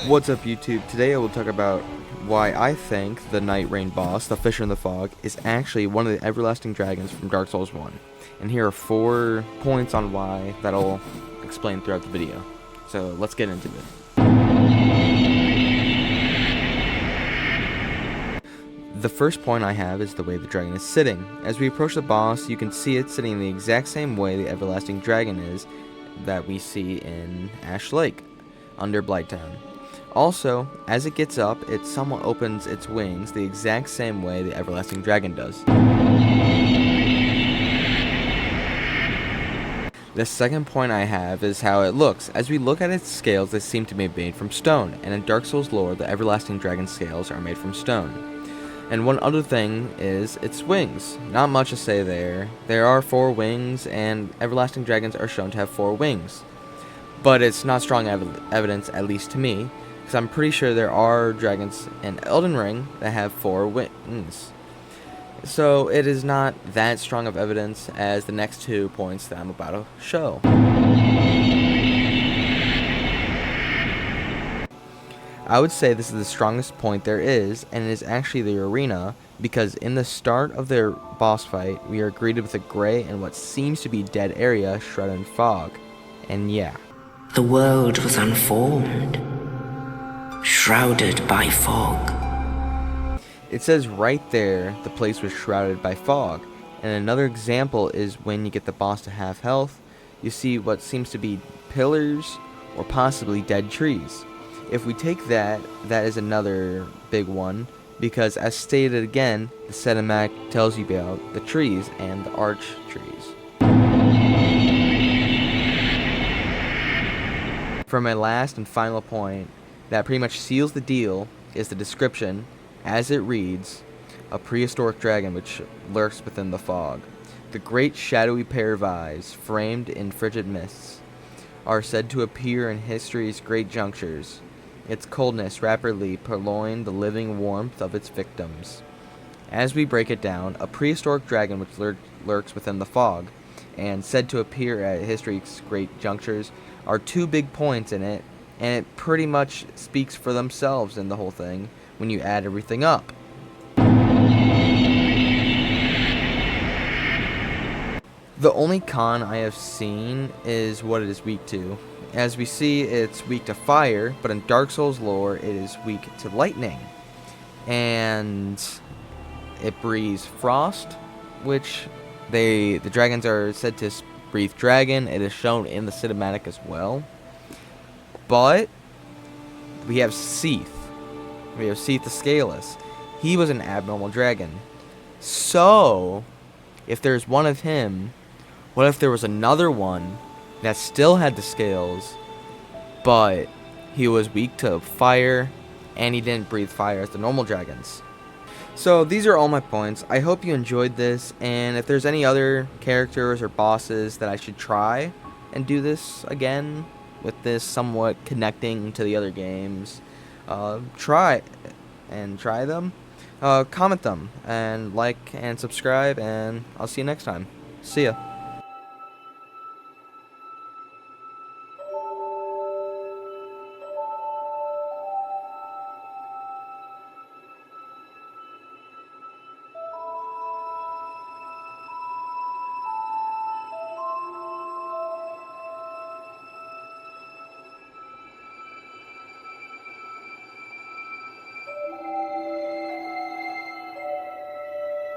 What's up YouTube? Today I will talk about why I think the Nightreign boss, the Fissure in the Fog, is actually one of the everlasting dragons from Dark Souls 1. And here are 4 points on why that I'll explain throughout the video. So let's get into it. The first point I have is the way the dragon is sitting. As we approach the boss, you can see it sitting the exact same way the everlasting dragon is that we see in Ash Lake, under Blighttown. Also, as it gets up, it somewhat opens its wings the exact same way the everlasting dragon does. The second point I have is how it looks. As we look at its scales, they seem to be made from stone, and in Dark Souls lore, the everlasting dragon scales are made from stone. And one other thing is its wings. Not much to say there. There are 4 wings, and everlasting dragons are shown to have 4 wings. But it's not strong evidence, at least to me, because I'm pretty sure there are dragons in Elden Ring that have 4 wings. So it is not that strong of evidence as the next 2 points that I'm about to show. I would say this is the strongest point there is, and it is actually the arena, because in the start of their boss fight, we are greeted with a gray and what seems to be dead area shrouded in fog. And yeah. The world was unformed, shrouded by fog. It says right there the place was shrouded by fog. And another example is when you get the boss to half health, you see what seems to be pillars or possibly dead trees. If we take that, that is another big one, because as stated again, the cinematic tells you about the trees and the arch trees. For my last and final point, that pretty much seals the deal, is the description, as it reads, a prehistoric dragon which lurks within the fog. The great shadowy pair of eyes, framed in frigid mists, are said to appear in history's great junctures, its coldness rapidly purloin the living warmth of its victims. As we break it down, a prehistoric dragon which lurks within the fog, and said to appear at history's great junctures, are 2 big points in it, and it pretty much speaks for themselves in the whole thing when you add everything up. The only con I have seen is what it is weak to. As we see, it's weak to fire, but in Dark Souls lore, it is weak to lightning. And it breathes frost, which the dragons are said to breathe dragon. It is shown in the cinematic as well. But we have Seath. We have Seath the Scaleless. He was an abnormal dragon. So, if there's one of him, what if there was another one that still had the scales, but he was weak to fire, and he didn't breathe fire as the normal dragons? So these are all my points. I hope you enjoyed this, and if there's any other characters or bosses that I should try and do this again, with this somewhat connecting to the other games, try them, comment them, and like and subscribe, and I'll see you next time. See ya.